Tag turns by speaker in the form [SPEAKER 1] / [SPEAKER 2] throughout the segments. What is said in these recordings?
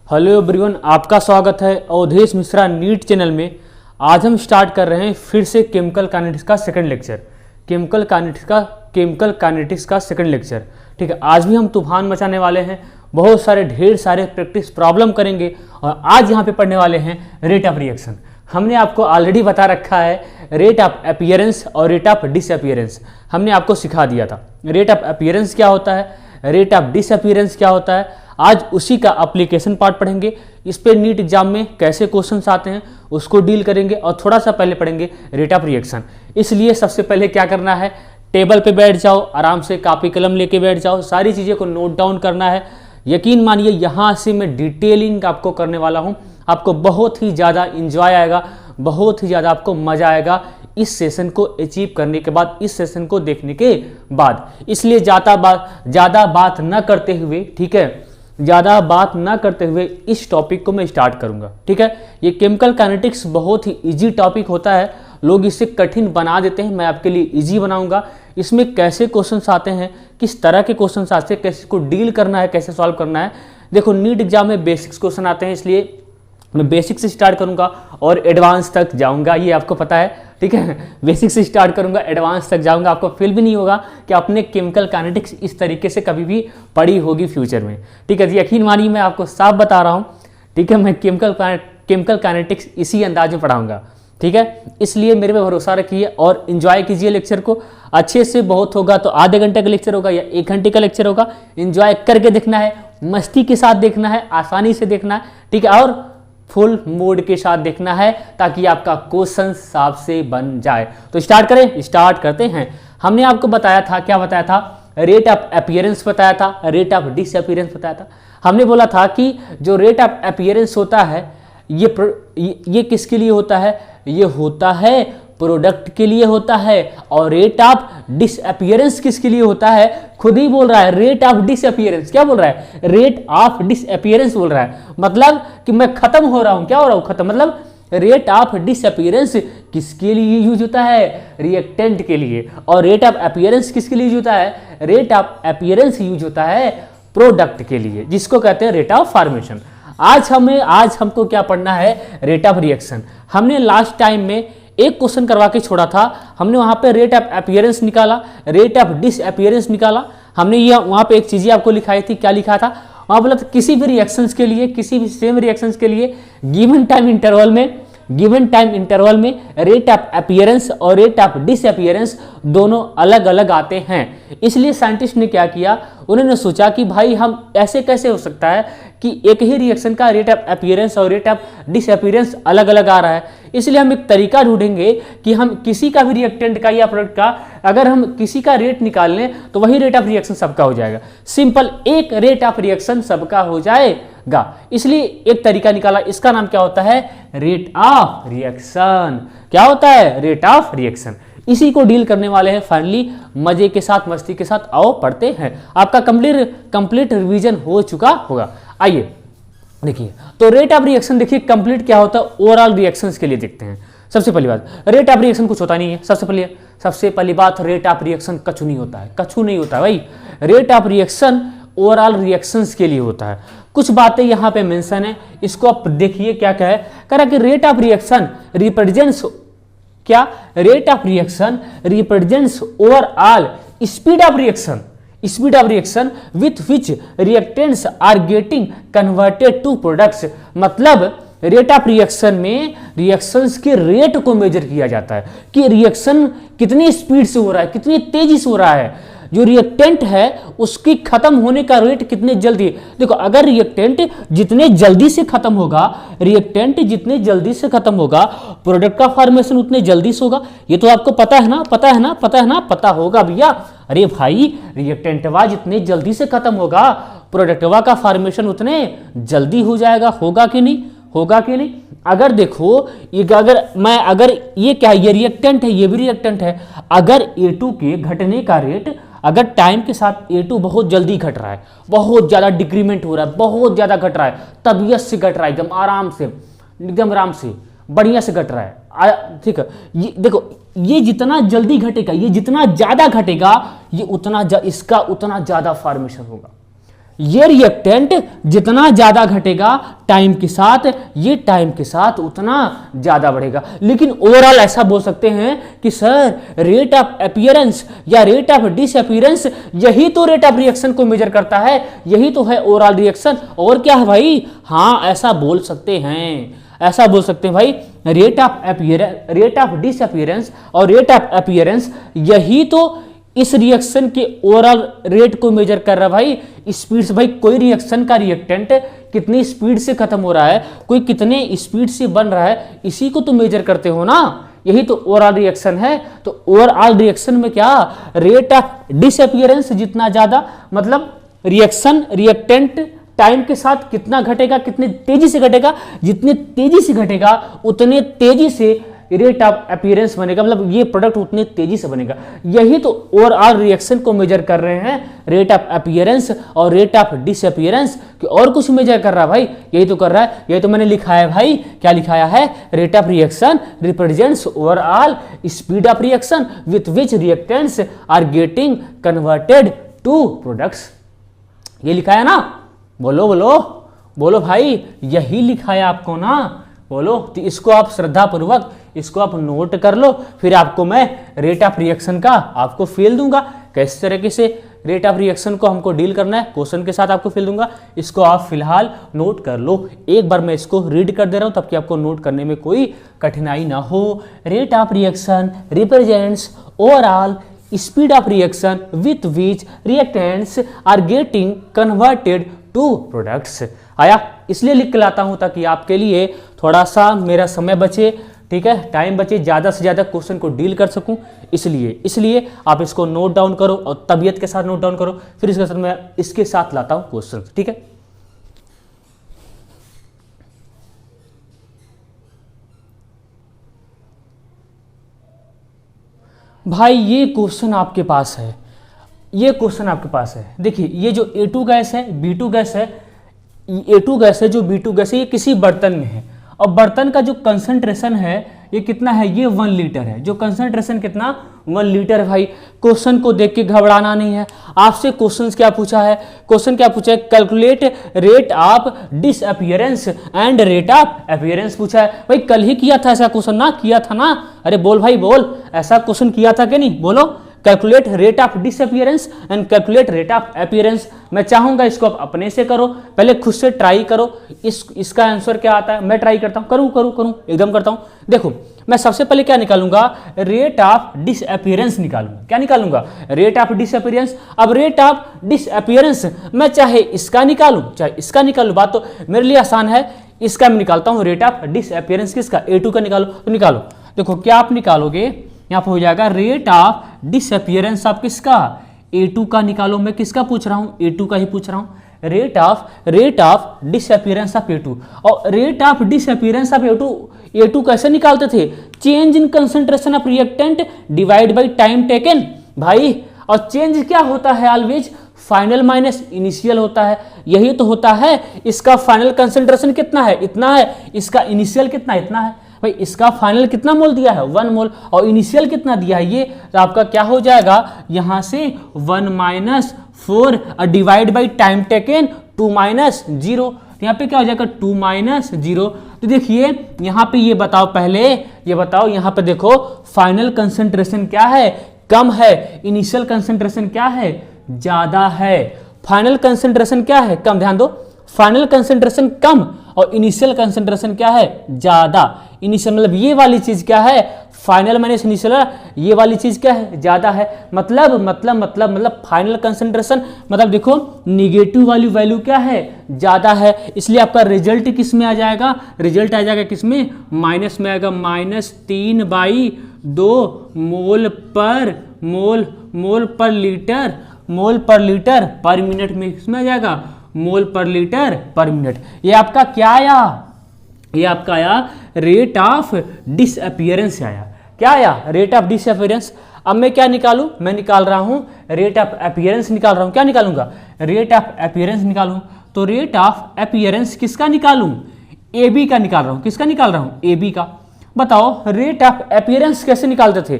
[SPEAKER 1] Hello everyone, आपका स्वागत है अवधेश मिश्रा नीट चैनल में। आज हम स्टार्ट कर रहे हैं फिर से केमिकल काइनेटिक्स का सेकंड लेक्चर। केमिकल काइनेटिक्स का सेकंड लेक्चर। ठीक है, आज भी हम तूफान मचाने वाले हैं, बहुत सारे ढेर सारे प्रैक्टिस प्रॉब्लम करेंगे और आज यहाँ पे पढ़ने वाले हैं रेट ऑफ रिएक्शन। हमने आपको ऑलरेडी बता रखा है रेट ऑफ अपीयरेंस और रेट ऑफ डिसअपीयरेंस, हमने आपको सिखा दिया था। रेट ऑफ अपीयरेंस क्या होता है, रेट ऑफ डिसअपीयरेंस क्या होता है, आज उसी का एप्लीकेशन पार्ट पढ़ेंगे। इस पे नीट एग्जाम में कैसे क्वेश्चंस आते हैं उसको डील करेंगे और थोड़ा सा पहले पढ़ेंगे रेट ऑफ रिएक्शन। इसलिए सबसे पहले क्या करना है, टेबल पे बैठ जाओ, आराम से कॉपी कलम लेके बैठ जाओ, सारी चीज़ें को नोट डाउन करना है। यकीन मानिए यहाँ से मैं डिटेलिंग आपको करने वाला हूँ, आपको बहुत ही ज़्यादा इंजॉय आएगा, बहुत ही ज़्यादा आपको मज़ा आएगा इस सेशन को अचीव करने के बाद, इस सेशन को देखने के बाद। इसलिए ज़्यादा बात न करते हुए, ठीक है, ज़्यादा बात ना करते हुए इस टॉपिक को मैं स्टार्ट करूंगा। ठीक है, ये केमिकल काइनेटिक्स बहुत ही इजी टॉपिक होता है, लोग इसे कठिन बना देते हैं, मैं आपके लिए इजी बनाऊंगा। इसमें कैसे क्वेश्चंस आते हैं, किस तरह के क्वेश्चंस आते हैं, कैसे को डील करना है, कैसे सॉल्व करना है। देखो नीट एग्जाम में बेसिक्स क्वेश्चन आते हैं, इसलिए मैं बेसिक से स्टार्ट करूंगा और एडवांस तक जाऊंगा, ये आपको पता है। ठीक है, बेसिक से स्टार्ट करूंगा, एडवांस तक जाऊंगा। आपको फील भी नहीं होगा कि आपने केमिकल काइनेटिक्स इस तरीके से कभी भी पढ़ी होगी फ्यूचर में। ठीक है, यकीन मानिए मैं आपको साफ बता रहा हूं। ठीक है, मैं केमिकल काइनेटिक्स इसी अंदाज में पढ़ाऊंगा। ठीक है, इसलिए मेरे पे भरोसा रखिए और एंजॉय कीजिए लेक्चर को अच्छे से। बहुत होगा तो आधे घंटे का लेक्चर होगा या 1 घंटे का लेक्चर होगा, एंजॉय करके देखना है, मस्ती के साथ देखना है, आसानी से देखना है। ठीक है, और फुल मूड के साथ देखना है ताकि आपका क्वेश्चन साफ से बन जाए। तो स्टार्ट करें, स्टार्ट करते हैं। हमने आपको बताया था, क्या बताया था, रेट ऑफ अपीयरेंस बताया था, रेट ऑफ डिसअपीयरेंस बताया था। हमने बोला था कि जो रेट ऑफ अपीयरेंस होता है ये किसके लिए होता है, ये होता है प्रोडक्ट के लिए होता है, और रेट ऑफ डिसअपीयरेंस किसके लिए होता है, खुद ही बोल रहा है रेट ऑफ डिसअपीयरेंस। क्या बोल रहा है, रेट ऑफ डिसअपीयरेंस बोल रहा है, मतलब कि मैं खत्म हो रहा हूं। क्या हो रहा हूं, खत्म। मतलब रेट ऑफ डिसअपीयरेंस किसके लिए यूज होता है, रिएक्टेंट के लिए, और रेट ऑफ अपीयरेंस किसके लिए यूज होता है, रेट ऑफ अपीयरेंस यूज होता है प्रोडक्ट के लिए, जिसको कहते हैं रेट ऑफ फॉर्मेशन। आज हमको क्या पढ़ना है, रेट ऑफ रिएक्शन। हमने लास्ट टाइम में एक क्वेश्चन करवा के छोड़ा था, हमने वहां पे रेट ऑफ अपीयरेंस निकाला, रेट ऑफ डिसअपीयरेंस निकाला। हमने ये वहां पे एक चीजें आपको लिखाई थी, क्या लिखा था वहां, बोला था किसी भी रिएक्शंस के लिए, किसी भी सेम रिएक्शंस के लिए गिवन टाइम इंटरवल में रेट ऑफ अपीयरेंस और रेट ऑफ डिसअपीयरेंस दोनों अलग अलग आते हैं। इसलिए साइंटिस्ट ने क्या किया, उन्होंने सोचा कि भाई हम ऐसे कैसे हो सकता है कि एक ही रिएक्शन का रेट ऑफ अपीयरेंस और रेट ऑफ डिसअपीयरेंस अलग अलग आ रहा है। इसलिए हम एक तरीका ढूंढेंगे कि हम किसी का भी रिएक्टेंट का या प्रोडक्ट का अगर हम किसी का रेट निकाल लें तो वही रेट ऑफ रिएक्शन सबका हो जाएगा। सिंपल, एक रेट ऑफ रिएक्शन सबका हो जाएगा। इसलिए एक तरीका निकाला, इसका नाम क्या होता है, रेट ऑफ रिएक्शन। क्या होता है, रेट ऑफ रिएक्शन। इसी को डील करने वाले हैं फाइनली, मजे के साथ, मस्ती के साथ। आओ पढ़ते हैं, आपका कंप्लीट रिवीजन हो चुका होगा। आइए देखिए, तो रेट ऑफ रिएक्शन देखिए कंप्लीट क्या होता है, ओवरऑल रिएक्शंस के लिए देखते हैं। सबसे पहली बात, रेट ऑफ रिएक्शन कुछ होता नहीं है। सबसे पहली बात, रेट ऑफ रिएक्शन कछु नहीं होता है, कछु नहीं होता है भाई। Rate of reaction overall reactions के लिए होता है। कुछ बातें यहाँ पे मेंशन है, इसको आप देखिए क्या है, कह रहा कि रेट ऑफ रिएक्शन रिप्रेजेंट्स, क्या, rate of reaction represents overall speed of reaction with which reactants are getting converted to products। मतलब रेट ऑफ रिएक्शन में रिएक्शंस के रेट को मेजर किया जाता है कि रिएक्शन कितनी स्पीड से हो रहा है, कितनी तेजी से हो रहा है। जो रिएक्टेंट है उसकी खत्म होने का रेट कितने जल्दी। देखो, अगर रिएक्टेंट जितने जल्दी से खत्म होगा, प्रोडक्ट का फॉर्मेशन उतने जल्दी से होगा। ये तो आपको पता है ना, पता होगा भैया। अरे भाई, रिएक्टेंटवा जितने जल्दी से खत्म होगा, प्रोडक्टवा का फॉर्मेशन उतने जल्दी हो जाएगा। होगा कि नहीं, अगर देखो, अगर ये क्या है, ये रिएक्टेंट है, ये भी रिएक्टेंट है। अगर A2 के घटने का रेट, अगर टाइम के साथ A2 बहुत जल्दी घट रहा है, बहुत ज्यादा डिक्रीमेंट हो रहा है, बहुत ज्यादा घट रहा है, तबीयत से घट रहा है, एकदम आराम से बढ़िया से घट रहा है, ठीक है। ये देखो, ये जितना जल्दी घटेगा, ये जितना ज्यादा घटेगा, इसका उतना ज्यादा फॉर्मेशन होगा। ये रिएक्टेंट जितना ज्यादा घटेगा टाइम के साथ, ये टाइम के साथ उतना ज्यादा बढ़ेगा। लेकिन ओवरऑल ऐसा बोल सकते हैं कि सर रेट ऑफ अपीयरेंस या रेट ऑफ डिसअपीयरेंस यही तो रेट ऑफ रिएक्शन को मेजर करता है, यही तो है ओवरऑल रिएक्शन। और क्या है भाई? हाँ, ऐसा बोल सकते हैं, ऐसा बोल सकते हैं भाई, रेट ऑफ डिसअपीयरेंस और रेट ऑफ अपीयरेंस यही तो इस रिएक्शन के ओवरऑल रेट को मेजर कर रहा है भाई। स्पीड से भाई, कोई रिएक्शन का रिएक्टेंट कितनी स्पीड से खत्म हो रहा है, कोई कितने स्पीड से बन रहा है, इसी को तो मेजर करते हो ना, यही तो ओवरऑल रिएक्शन है। तो ओवरऑल रिएक्शन में क्या, रेट ऑफ डिसअपीयरेंस जितना ज्यादा, मतलब रिएक्टेंट टाइम के साथ कितना घटेगा, कितनी तेजी से घटेगा, जितनी तेजी से घटेगा उतने तेजी से रेट ऑफ अपीयरेंस बनेगा, मतलब ये प्रोडक्ट उतनी तेजी से बनेगा। यही तो ओवरऑल रिएक्शन को मेजर कर रहे हैं, रेट ऑफ अपीयरेंस और रेट ऑफ डिसअपीयरेंस, कि और कुछ मेजर कर रहा है भाई, यही तो कर रहा है। यही तो मैंने लिखा है भाई, क्या लिखाया है? Rate of reaction represents overall speed of reaction with which reactants are getting converted to products. ये लिखा है ना? बोलो बोलो बोलो भाई, यही लिखा है आपको ना, बोलो। तो इसको आप श्रद्धापूर्वक इसको आप नोट कर लो, फिर आपको मैं रेट ऑफ रिएक्शन का आपको फेल दूंगा, किस तरीके से रेट ऑफ रिएक्शन को हमको डील करना है, क्वेश्चन के साथ आपको फेल दूंगा। इसको आप फिलहाल नोट कर लो। एक बार मैं इसको रीड कर दे रहा हूं ताकि आपको नोट करने में कोई कठिनाई ना हो। Rate of reaction represents overall speed of reaction with which reactants are getting converted to products. आया? इसलिए लिख के लाता हूं ताकि आपके लिए थोड़ा सा मेरा समय बचे, ठीक है, टाइम बचे, ज़्यादा से ज़्यादा क्वेश्चन को डील कर सकूं। इसलिए आप इसको नोट डाउन करो और तबीयत के साथ नोट डाउन करो, फिर इसके साथ मैं इसके साथ लाता हूं क्वेश्चन, ठीक है। भाई ये क्वेश्चन आपके पास है, ये क्वेश्चन आपके पास है। देखिए ये जो A2 गैस है, B2 गैस है, A2 गैस है, जो B2 गैस है, ये किसी बर्तन में है और बर्तन का जो कंसंट्रेशन है ये कितना है? ये 1 लीटर है। जो कंसंट्रेशन कितना? 1 लीटर है भाई। क्वेश्चन को देख के घबराना नहीं है। आपसे क्वेश्चन क्या पूछा है? क्वेश्चन क्या पूछा है? Calculate rate of disappearance and rate of appearance पूछा है। भाई कल ही किया था ऐसा क्वेश्चन ना? किया था ना? अरे बोल भाई बोल, ऐसा क्वेश्चन किया था कि नहीं? बोलो। Calculate rate of disappearance and calculate rate of appearance. मैं चाहूंगा इसको आप अपने से करो, पहले खुद से ट्राई करो। इसका आंसर क्या आता है? मैं ट्राई करता हूं, करूं एकदम करता हूं। देखो मैं सबसे पहले क्या निकालूंगा? रेट ऑफ डिसअपीयरेंस निकालूंगा। क्या निकालूंगा? Rate of disappearance. अब रेट ऑफ डिसअपीयरेंस मैं चाहे इसका निकालूं चाहे इसका निकालूं, बात तो मेरे लिए आसान है। इसका मैं निकालता हूं रेट ऑफ डिसअपीयरेंस, किसका? A2 का निकालो। तो निकालो। देखो क्या आप निकालोगे, यहाँ पर हो जाएगा रेट ऑफ डिसअपीयरेंस आप किसका? A2 का निकालो। मैं किसका पूछ रहा हूँ? A2 का ही पूछ रहा हूँ। Rate of disappearance of A2। और rate of disappearance of A2 कैसे निकालते थे? Change in concentration of reactant divide by time taken भाई। और चेंज क्या होता है? ऑलवेज फाइनल माइनस इनिशियल होता है। यही तो होता है। इसका फाइनल कंसंट्रेशन कितना है? इतना है। इसका इनिशियल कितना? इतना है भाई। इसका फाइनल कितना मोल दिया है? 1 मोल। और इनिशियल कितना दिया है? ये तो आपका क्या हो जाएगा यहां से 1 - 4 डिवाइड बाई टाइम टेकन 2 - 0। यहाँ पे क्या हो जाएगा? 2 - 0। तो देखिए यहाँ पे ये बताओ, पहले ये बताओ, यहाँ पे देखो फाइनल कंसंट्रेशन क्या है? कम है। इनिशियल कंसंट्रेशन क्या है? ज्यादा है। फाइनल कंसंट्रेशन क्या है? कम। ध्यान दो, फाइनल कंसंट्रेशन कम और इनिशियल कंसंट्रेशन क्या है? ज्यादा। इनिशियल मतलब ये वाली चीज क्या है? फाइनल माइनस इनिशियल, ये वाली चीज क्या है? ज्यादा है। मतलब फाइनल कंसंट्रेशन, मतलब देखो निगेटिव वाली वैल्यू क्या है? ज्यादा है। इसलिए आपका रिजल्ट किस में आ जाएगा? रिजल्ट आ जाएगा किस में? माइनस में आएगा। -3/2 मोल पर लीटर पर मिनट में किसमें आ जाएगा? मोल पर लीटर पर मिनट। ये आपका क्या आया? ये आपका आया रेट ऑफ डिसअपीयरेंस आया। क्या आया? Rate of disappearance. अब मैं क्या निकालूं? मैं निकाल रहा हूं रेट ऑफ अपीयरेंस निकाल रहा हूं। क्या निकालूंगा? रेट ऑफ अपीयरेंस निकालूं। तो रेट ऑफ अपीयरेंस किसका निकालूं? AB का निकाल रहा हूं। किसका निकाल रहा हूं? AB का। बताओ रेट ऑफ अपीयरेंस कैसे निकालते थे?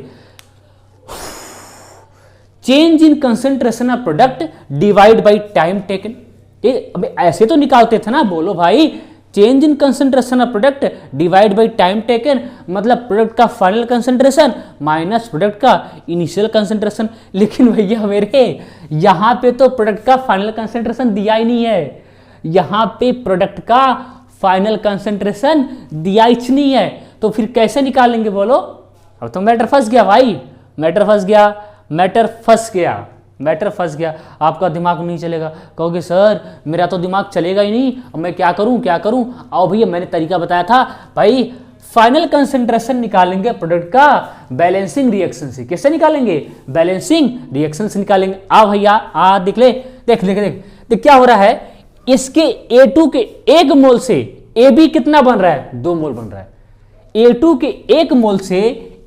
[SPEAKER 1] Change in concentration of product divide by time taken. अबे ऐसे तो निकालते थे ना, बोलो भाई, change in concentration of product divide by time taken, मतलब प्रोडक्ट का फाइनल कंसंट्रेशन माइनस प्रोडक्ट का इनिशियल कंसंट्रेशन। लेकिन भैया मेरे यहाँ पे तो प्रोडक्ट का फाइनल कंसंट्रेशन दिया ही नहीं है, यहाँ पे प्रोडक्ट का फाइनल कंसंट्रेशन दिया ही नहीं है, तो फिर कैसे निकालेंगे बोलो। अब तो मैटर फंस गया भाई, मैटर फंस गया, मैटर फंस गया, मैटर फंस गया। आपका दिमाग नहीं चलेगा, कहोगे सर मेरा तो दिमाग चलेगा ही नहीं, अब मैं क्या करूं क्या करूं। आओ भैया, मैंने तरीका बताया था भाई, फाइनल कंसंट्रेशन निकालेंगे प्रोडक्ट का बैलेंसिंग रिएक्शन से। कैसे निकालेंगे? बैलेंसिंग रिएक्शन से निकालेंगे। आओ भैया, आ देख ले, देख देख देख देख क्या हो रहा है, इसके A2 के 1 मोल से AB कितना बन रहा है? 2 मोल बन रहा है। A2 के 1 मोल से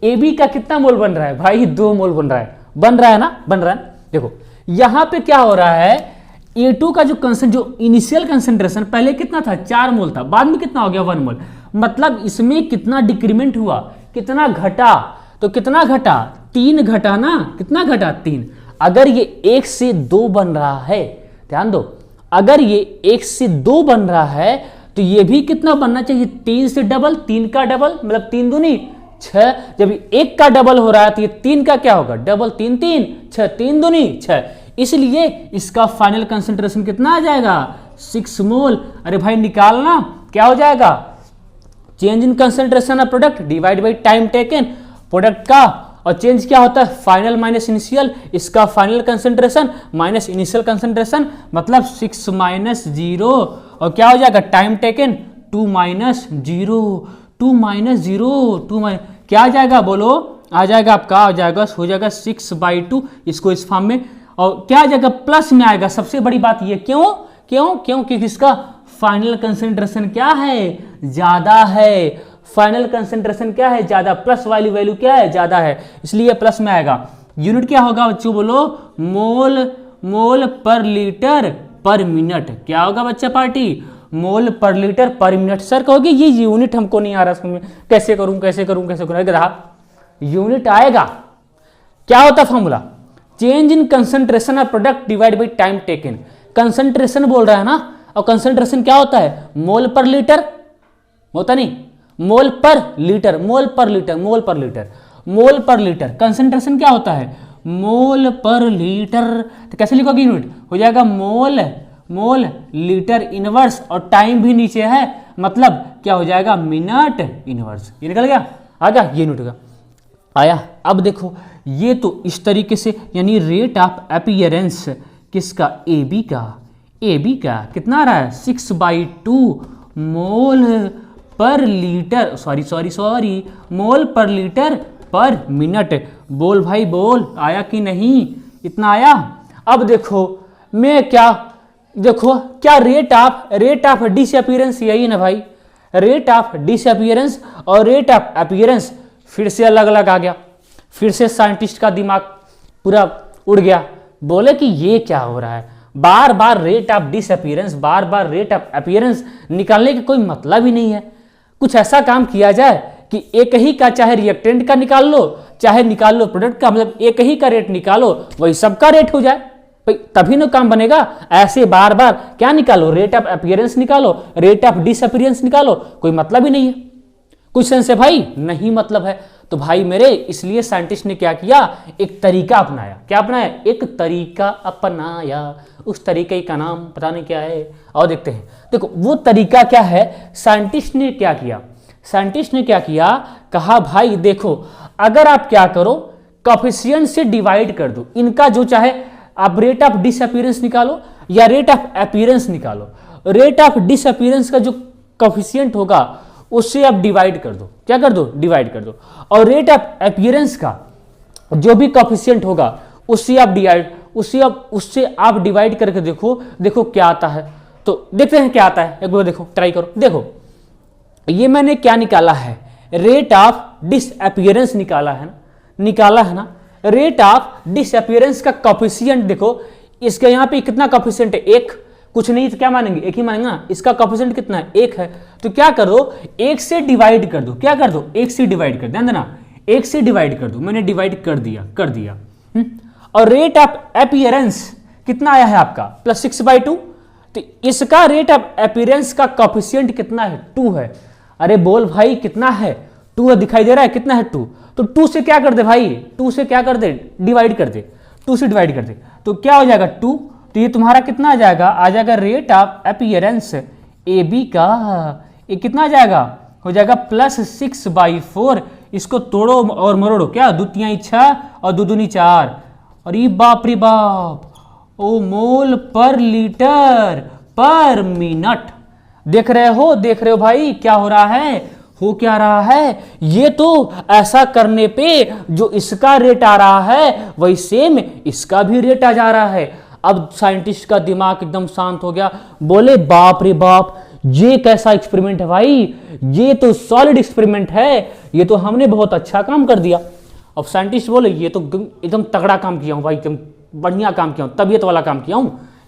[SPEAKER 1] AB का कितना मोल बन रहा है भाई? 2 मोल बन रहा है, बन रहा है ना, बन रहा है। देखो यहां पे क्या हो रहा है, A2 का जो इनिशियल कंसंट्रेशन पहले कितना था? 4 मोल था, बाद में कितना हो गया? 1 मोल। मतलब इसमें कितना डिक्रीमेंट हुआ, कितना घटा? तो कितना घटा? 3 घटा ना, कितना घटा? 3। अगर ये 1 से 2 बन रहा है, ध्यान दो, अगर ये 1 से 2 बन रहा है तो ये भी कितना बनना चाहिए? 3 से डबल, 3 का डबल, मतलब 3 दूनी 6। जब 1 का डबल हो रहा है तो ये 3 का क्या होगा? डबल। 3 3 6, 3 दूनी 6। इसलिए इसका फाइनल कंसंट्रेशन कितना आ जाएगा? 6 मोल। अरे भाई निकालना, क्या हो जाएगा? Change in concentration of product divide by time taken, product का, और चेंज क्या होता है? फाइनल माइनस इनिशियल, इसका final concentration minus initial concentration, मतलब 6 माइनस 0, और क्या हो जाएगा? Time taken 2 minus 0, 2 minus 0, 2 minus, क्या आ जाएगा बोलो? आ जाएगा आपका, आ जाएगा, हो जाएगा 6/2, इसको इस फॉर्म में, और क्या आ जाएगा? प्लस में आएगा। सबसे बड़ी बात ये, क्यों क्यों क्यों? क्योंकि इसका फाइनल कंसंट्रेशन क्या है? ज्यादा है। फाइनल कंसंट्रेशन क्या है? ज्यादा। प्लस वाली वैल्यू क्या है? ज्यादा है, इसलिए प्लस में आएगा। यूनिट क्या होगा बच्चों बोलो? मोल, मोल पर लीटर पर मिनट। क्या होगा बच्चा पार्टी? मोल पर लीटर पर मिनट। सर कहोगे ये यूनिट हमको नहीं आ रहा समझ में, कैसे करूं कैसे करूं कैसे करूं? रहा यूनिट आएगा। क्या होता formula? Change in concentration of product divide by time taken. Concentration बोल रहा है ना, और कंसंट्रेशन क्या होता है? मोल पर लीटर होता नहीं, मोल पर लीटर, मोल पर लीटर, मोल पर लीटर, मोल पर लीटर। कंसंट्रेशन क्या होता है? मोल पर लीटर। तो कैसे लिखोगे यूनिट? हो जाएगा मोल, मोल लीटर इनवर्स, और टाइम भी नीचे है, मतलब क्या हो जाएगा? Minute inverse. ये निकल गया, आ गया ये यूनिट का आया। अब देखो ये तो इस तरीके से, यानी रेट ऑफ अपीयरेंस किसका? AB का। AB का कितना आ रहा है? 6/2 मोल पर लीटर, सॉरी मोल पर लीटर पर मिनट। बोल भाई बोल, आया कि नहीं? इतना आया। अब देखो मैं क्या, देखो क्या रेट ऑफ डिसअपीयरेंस, यही ना भाई, रेट ऑफ डिसअपीयरेंस और रेट ऑफ अपीयरेंस फिर से अलग अलग आ गया। फिर से साइंटिस्ट का दिमाग पूरा उड़ गया, बोले कि ये क्या हो रहा है, बार बार रेट ऑफ डिसअपीयरेंस, बार बार रेट ऑफ अपीयरेंस निकालने का कोई मतलब ही नहीं है। कुछ ऐसा काम किया जाए कि एक ही का, चाहे रिएक्टेंट का निकाल लो, चाहे निकाल लो प्रोडक्ट का, मतलब एक ही का रेट निकालो, वही सबका रेट हो जाए, तभी ना काम बनेगा। ऐसे बार बार क्या निकालो? रेट ऑफ अपीयरेंस निकालो, रेट ऑफ डिसअपीयरेंस निकालो, कोई मतलब ही नहीं है। कुछ सेंस है भाई? नहीं मतलब है। तो भाई मेरे, इसलिए साइंटिस्ट ने क्या किया? एक तरीका अपनाया। क्या अपनाया? एक तरीका अपनाया। उस तरीके का नाम पता नहीं क्या है, और देखते हैं। देखो वो तरीका क्या है, साइंटिस्ट ने क्या किया? साइंटिस्ट ने क्या किया? कहा भाई देखो, अगर आप क्या करो, कोफिशिएंट से डिवाइड कर दो इनका, जो चाहे आप रेट ऑफ डिसअपीयरेंस निकालो या रेट ऑफ अपीयरेंस निकालो। रेट ऑफ डिसअपीयरेंस का जो कोफिशिएंट होगा उससे आप डिवाइड कर दो। क्या कर दो? डिवाइड कर दो। और रेट ऑफ अपीयरेंस का जो भी कोफिशिएंट होगा उससे आप डिवाइड करके देखो, देखो क्या आता है। तो देखते हैं क्या आता है, एक बार देखो, ट्राई करो। देखो ये मैंने क्या निकाला है? रेट ऑफ डिसअपीयरेंस निकाला है ना, रेट ऑफ डिसअपीयरेंस का कोफिशिएंट देखो, इसके यहाँ पे कितना कोफिशिएंट है? 1। कुछ नहीं तो क्या मानेंगे? एक ही मानेंगे ना। इसका कोफिशिएंट कितना है? 1 है। तो क्या करो? 1 से डिवाइड कर दो। क्या कर दो? 1 से डिवाइड कर, ध्यान देना, 1 से डिवाइड कर दो। मैंने डिवाइड कर दिया। और रेट ऑफ अपीयरेंस कितना आया है आपका? +6/2। तो इसका रेट ऑफ अपीयरेंस का कोफिशिएंट कितना है? 2 है। अरे बोल भाई कितना है? 2 है, दिखाई दे रहा है कितना है? 2। तो 2 से क्या कर दे भाई? 2 से क्या कर दे? डिवाइड कर दे। 2 से डिवाइड कर दे तो क्या हो जाएगा? 2। तो ये तुम्हारा कितना आ जाएगा? आ जाएगा rate of appearance A B का, ये कितना आ जाएगा? हो जाएगा +6/4। इसको तोड़ो और मरोड़ो, क्या 2 तिहाई 6 और 2 दूनी 4, और ये बाप रे बाप, ओ मोल पर लीटर पर मिनट। देख रहे हो भाई क्या हो रहा है? हो क्या रहा है? ये तो ऐसा करने पे जो इसका रेट आ रहा है वही सेम इसका भी रेट आ जा रहा है। अब साइंटिस्ट का दिमाग एकदम शांत हो गया, बोले बाप रे बाप, ये कैसा एक्सपेरिमेंट है भाई? ये तो सॉलिड एक्सपेरिमेंट है, ये तो हमने बहुत अच्छा काम कर दिया। अब साइंटिस्ट बोले ये तो एकदम तगड़ा काम किया हूं भाई, एकदम बढ़िया काम किया हूं, तबीयत वाला काम किया हूं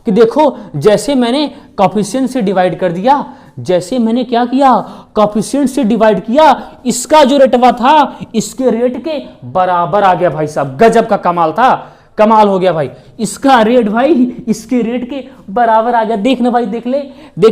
[SPEAKER 1] कि देखो जैसे मैंने कोफिशिएंट से डिवाइड कर दिया, जैसे मैंने क्या किया, कोफिशिएंट से डिवाइड किया, इसका जो रेटवा था इसके रेट के बराबर आ गया भाई साहब। गजब का कमाल था, कमाल हो गया भाई। इसका रेट भाई इसके रेट के बराबर आ गया। देख ना भाई, देख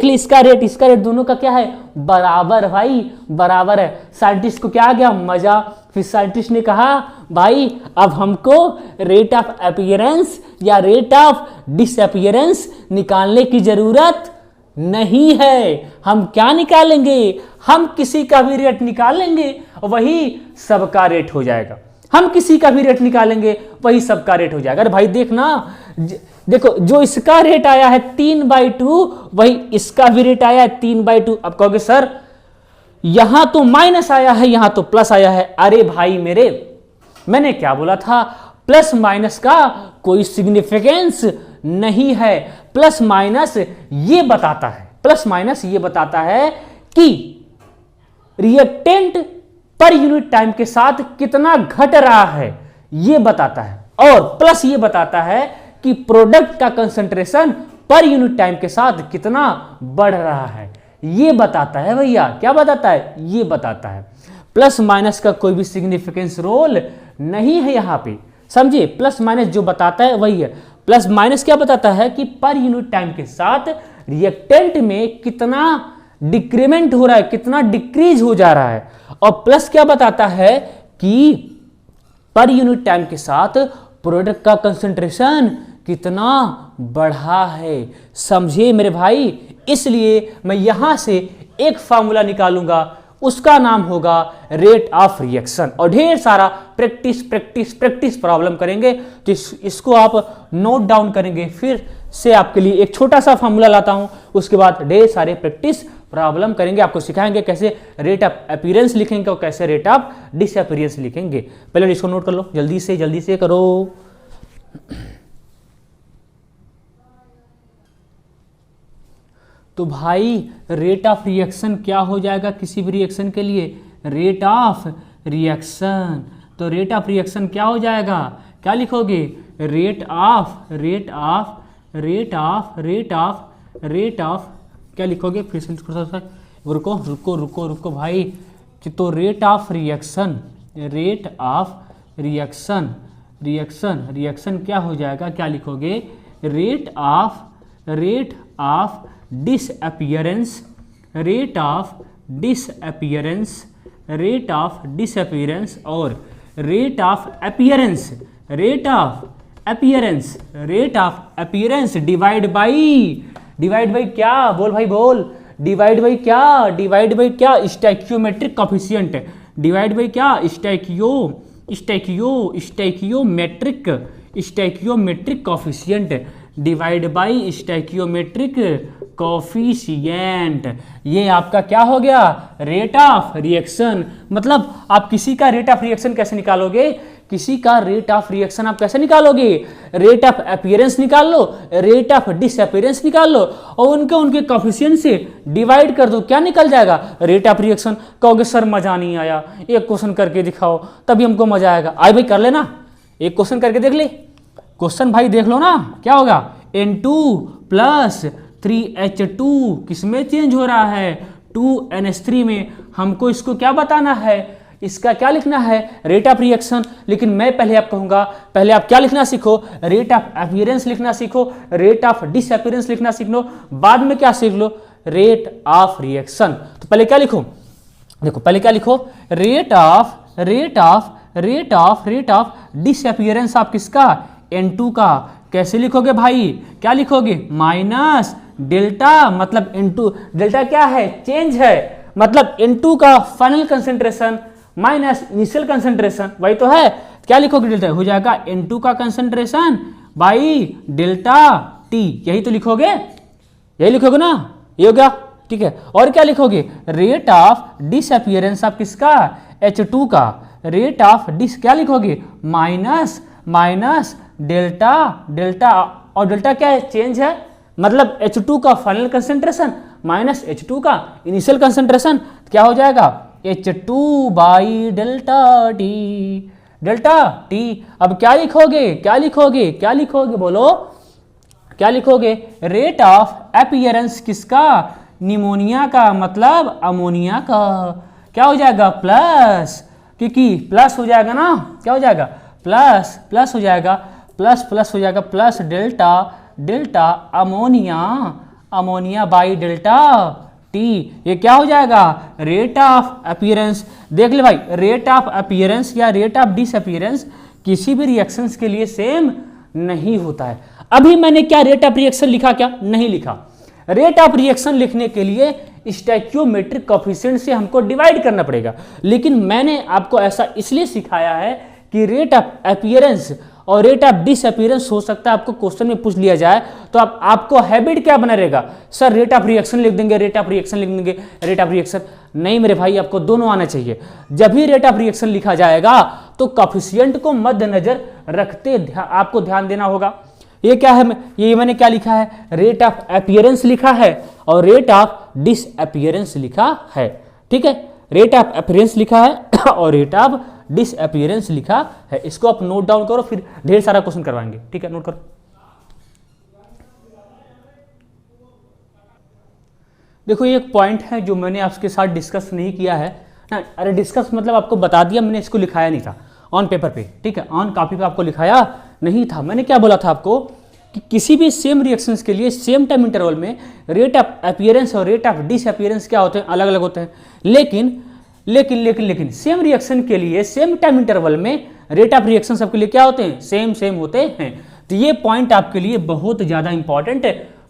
[SPEAKER 1] ले इसका रेट दोनों का क्या है? बराबर भाई, बराबर है। साइंटिस्ट को क्या आ गया? मजा। फिर साइंटिस्ट ने कहा भाई अब हमको रेट ऑफ अपीयरेंस या रेट ऑफ डिसअपीयरेंस निकालने की जरूरत नहीं है। हम क्या निकालेंगे? हम किसी का भी रेट निकाल लेंगे, वही सबका रेट हो जाएगा। हम किसी का भी रेट निकालेंगे, वही सबका रेट हो जाएगा। अरे भाई देखना, देखो जो इसका रेट आया है 3/2, वही इसका भी रेट आया है 3/2। अब कहोगे सर यहां तो माइनस आया है, यहां तो प्लस आया है। अरे भाई मेरे, मैंने क्या बोला था? प्लस माइनस का कोई सिग्निफिकेंस नहीं है। प्लस माइनस ये बताता है, प्लस माइनस ये बताता है कि रिएक्टेंट पर यूनिट टाइम के साथ कितना घट रहा है, ये बताता है। और प्लस ये बताता है कि प्रोडक्ट का कंसंट्रेशन पर यूनिट टाइम के साथ कितना बढ़ रहा है, ये बताता है भैया। क्या बताता है? ये बताता है। प्लस माइनस का कोई भी सिग्निफिकेंस रोल नहीं है यहां पे, समझिए। प्लस माइनस जो बताता है वही है। प्लस माइनस क्या बताता है कि पर यूनिट टाइम के साथ रिएक्टेंट में कितना डिक्रीमेंट हो रहा है, कितना डिक्रीज हो जा रहा है। और प्लस क्या बताता है कि पर यूनिट टाइम के साथ प्रोडक्ट का कंसंट्रेशन कितना बढ़ा है। समझिए मेरे भाई, इसलिए मैं यहां से एक फार्मूला निकालूंगा, उसका नाम होगा रेट ऑफ रिएक्शन। और ढेर सारा प्रैक्टिस प्रैक्टिस प्रैक्टिस प्रॉब्लम करेंगे, तो इसको आप नोट डाउन करेंगे। फिर से आपके लिए एक छोटा सा फार्मूला लाता हूं, उसके बाद ढेर सारे प्रैक्टिस प्रॉब्लम करेंगे। आपको सिखाएंगे कैसे रेट ऑफ अपीयरेंस लिखेंगे और कैसे रेट ऑफ डिसअपीयरेंस लिखेंगे। पहले इसको नोट कर लो, जल्दी से करो। तो भाई रेट ऑफ रिएक्शन क्या हो जाएगा किसी भी रिएक्शन के लिए? Rate of reaction. तो रेट ऑफ रिएक्शन क्या हो जाएगा? क्या लिखोगे? रेट ऑफ क्या लिखोगे? फिर से रुको भाई। तो रेट ऑफ रिएक्शन क्या हो जाएगा? क्या लिखोगे? रेट ऑफ डिसअपीयरेंस और rate of appearance divide by क्या? बोल भाई बोल। डिवाइड बाई क्या? Stoichiometric coefficient. डिवाइड बाई क्या? Stoichiometric coefficient. Divide by stoichiometric coefficient. ये आपका क्या हो गया? Rate of reaction. मतलब आप किसी का रेट ऑफ रिएक्शन कैसे निकालोगे? किसी का रेट ऑफ रिएक्शन आप कैसे निकालोगे? रेट ऑफ अपीयरेंस निकाल लो, रेट ऑफ डिसअपीयरेंस निकाल लो और उनके कोफिशिएंट से डिवाइड कर दो। क्या निकल जाएगा? Rate of reaction. कहोगे सर मजा नहीं आया, एक क्वेश्चन करके दिखाओ तभी हमको मजा आएगा। आए भाई कर लेना, एक क्वेश्चन करके देख ले। क्वेश्चन भाई देख लो ना, क्या होगा? N2 + 3H2 किसमें चेंज हो रहा है? 2NH3 में। हमको इसको क्या बताना है? इसका क्या लिखना है, रेट ऑफ रिएक्शन। लेकिन मैं पहले आप कहूंगा, पहले आप क्या लिखना सीखो, रेट ऑफ अपीयरेंस लिखना सीखो, रेट ऑफ डिसअपीयरेंस लिखना सीख लो, बाद में क्या सीख लो, रेट ऑफ रिएक्शन। तो पहले क्या लिखो, देखो पहले क्या लिखो, रेट ऑफ डिसअपीयरेंस ऑफ किसका, N2 का। कैसे लिखोगे भाई, क्या लिखोगे, माइनस डेल्टा, मतलब N2, डेल्टा क्या है, चेंज है, मतलब N2 का final concentration minus initial concentration, वही तो है। क्या लिखोगे, डेल्टा हो जाएगा N2 का कंसेंट्रेशन बाई डेल्टा T, यही तो लिखोगे, यही लिखोगे ना, ये हो गया, ठीक है। और क्या लिखोगे, रेट ऑफ डिसअपीयरेंस ऑफ किसका, H2 का, रेट ऑफ डिस क्या लिखोगे, माइनस डेल्टा, और डेल्टा क्या है, चेंज है, मतलब H2 का फाइनल कंसेंट्रेशन माइनस H2 का इनिशियल कंसेंट्रेशन, क्या हो जाएगा, H2 बाई डेल्टा टी। अब क्या लिखोगे, बोलो क्या लिखोगे, रेट ऑफ अपीयरेंस किसका, निमोनिया का, मतलब अमोनिया का। क्या हो जाएगा, प्लस, क्योंकि प्लस हो जाएगा ना, क्या हो जाएगा, प्लस हो जाएगा, प्लस हो जाएगा, plus delta ammonia by delta T. ये क्या हो जाएगा, रेट ऑफ अपीयरेंस। देख ले भाई, रेट ऑफ अपीयरेंस या रेट ऑफ डिसअपीयरेंस किसी भी रिएक्शंस के लिए सेम नहीं होता है। अभी मैंने क्या रेट ऑफ रिएक्शन लिखा, क्या नहीं लिखा। रेट ऑफ रिएक्शन लिखने के लिए स्टोइकियोमेट्रिक कोएफिशिएंट से हमको डिवाइड करना पड़ेगा, लेकिन मैंने आपको ऐसा इसलिए सिखाया है कि रेट ऑफ अपीयरेंस और रेट ऑफ डिसअपीयरेंस हो सकता है आपको क्वेश्चन में पूछ लिया जाए, तो आपको हैबिट क्या बना रहेगा, सर रेट ऑफ रिएक्शन लिख देंगे, रेट ऑफ रिएक्शन। नहीं मेरे भाई, आपको दोनों आना चाहिए। जब भी रेट ऑफ रिएक्शन लिखा जाएगा तो कोएफिशिएंट को मद्देनजर रखते आपको ध्यान देना होगा। ये क्या है, ये मैंने क्या लिखा है, रेट ऑफ अपीयरेंस लिखा है और रेट ऑफ डिसअपीयरेंस लिखा है, ठीक है। रेट ऑफ अपीयरेंस लिखा है और रेट ऑफ डिसअपीयरेंस लिखा है। इसको आप नोट डाउन करो, फिर ढेर सारा क्वेश्चन करवाएंगे, ठीक है, नोट करो। देखो ये एक पॉइंट है जो मैंने आपके साथ डिस्कस नहीं किया है ना, अरे डिस्कस मतलब आपको बता दिया, मैंने इसको लिखाया नहीं था ऑन पेपर पे, ठीक है, ऑन कॉपी पे आपको लिखाया नहीं था। मैंने क्या बोला था आपको कि किसी भी सेम रिएक्शंस के लिए सेम टाइम इंटरवल में रेट ऑफ अपीयरेंस और रेट ऑफ डिसअपीयरेंस क्या होते हैं, अलग अलग होते हैं। लेकिन सेम रिएक्शन के लिए सेम टाइम इंटरवल में रेट ऑफ रिएक्शन सबके लिए क्या होते हैं, सेम होते हैं। तो ये पॉइंट आपके लिए बहुत ज़्यादा इंपॉर्टेंट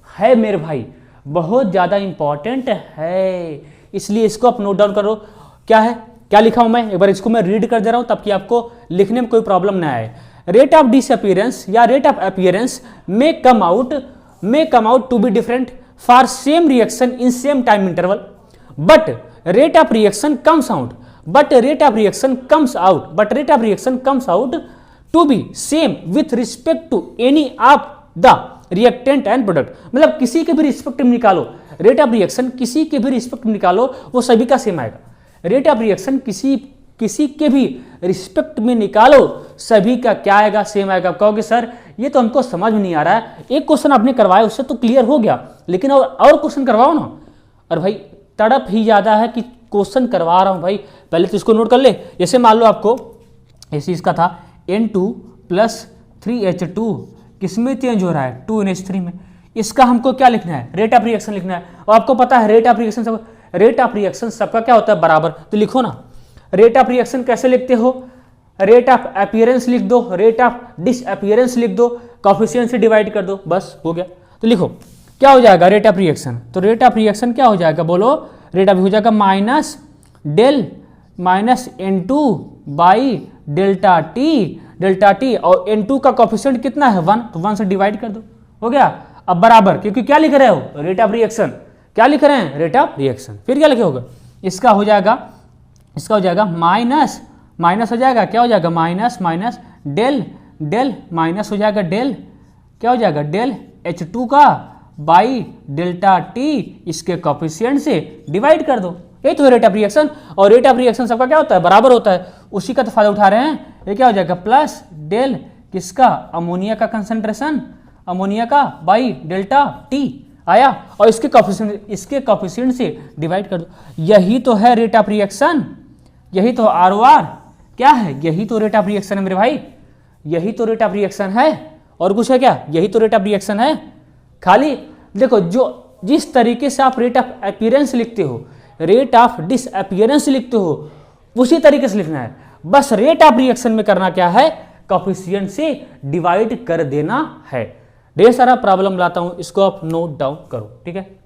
[SPEAKER 1] है मेरे भाई, बहुत ज़्यादा इंपॉर्टेंट है, इसलिए इसको आप नोट डाउन करो। क्या है, क्या लिखा हूं मैं, एक बार इसको मैं रीड कर दे रहा हूं ताकि आपको लिखने में कोई प्रॉब्लम ना आए। रेट ऑफ डिसअपीयरेंस या rate of appearance may come out to be different for same reaction in same time interval, but rate of reaction comes out to be same with respect to any of the reactant and product. मतलब किसी के भी respect में निकालो rate of reaction, किसी के भी respect में निकालो वो सभी का सेम आएगा। रेट ऑफ रिएक्शन किसी के भी रिस्पेक्ट में निकालो सभी का क्या आएगा, सेम आएगा। कहोगे सर ये तो हमको समझ में नहीं आ रहा है, एक क्वेश्चन आपने करवाया उससे तो क्लियर हो गया, लेकिन और क्वेश्चन करवाओ ना। और भाई तड़प ही ज्यादा है कि क्वेश्चन करवा रहा हूं भाई, पहले तो इसको नोट कर ले। जैसे मान लो आपको ऐसे इसका था N2 + 3H2 किसमें चेंज हो रहा है, 2NH3 में। इसका हमको क्या लिखना है, रेट ऑफ रिएक्शन लिखना है। और आपको पता है रेट ऑफ रिएक्शन सबका क्या होता है, बराबर। तो लिखो ना, रेट ऑफ रिएक्शन कैसे लिखते हो, रेट ऑफ अपीयरेंस लिख दो, रेट ऑफ डिसअपीयरेंस लिख दो, कोएफिशिएंट से डिवाइड कर दो, बस हो गया। तो लिखो क्या हो जाएगा रेट ऑफ रिएक्शन, तो रेट ऑफ रिएक्शन क्या हो जाएगा, बोलो। रेट ऑफ हो जाएगा minus N2 by delta T, और N2 का कोएफिशिएंट कितना है, 1, तो 1 से डिवाइड कर दो, हो गया। अब बराबर, क्योंकि क्या लिख रहे हो, रेट ऑफ रिएक्शन, क्या लिख रहे हैं, रेट ऑफ रिएक्शन। फिर क्या लिखे होगा, इसका हो जाएगा माइनस हो जाएगा, क्या हो जाएगा, माइनस डेल माइनस हो जाएगा डेल, क्या हो जाएगा, डेल H2 का बाई डेल्टा टी, इसके कोएफिशिएंट से डिवाइड कर दो। ये तो रेट ऑफ रिएक्शन, और रेट ऑफ रिएक्शन सबका क्या होता है, बराबर होता है, उसी का तो फायदा उठा रहे हैं। ये क्या हो जाएगा, प्लस डेल किसका, अमोनिया का कंसंट्रेशन, अमोनिया का बाई डेल्टा टी आया, और इसके कोएफिशिएंट से डिवाइड कर दो। यही तो है रेट ऑफ रिएक्शन, यही तो ROR क्या है, यही तो रेट ऑफ रिएक्शन है मेरे भाई, यही तो रेट ऑफ रिएक्शन है, और कुछ है क्या, यही तो रेट ऑफ रिएक्शन है। खाली देखो जो जिस तरीके से आप रेट ऑफ अपीयरेंस लिखते हो, रेट ऑफ डिसअपीयरेंस लिखते हो, उसी तरीके से लिखना है। बस रेट ऑफ रिएक्शन में करना क्या है, कोफिशिएंट से डिवाइड कर देना है। ढेर सारा प्रॉब्लम लाता हूं, इसको आप नोट डाउन करो, ठीक है।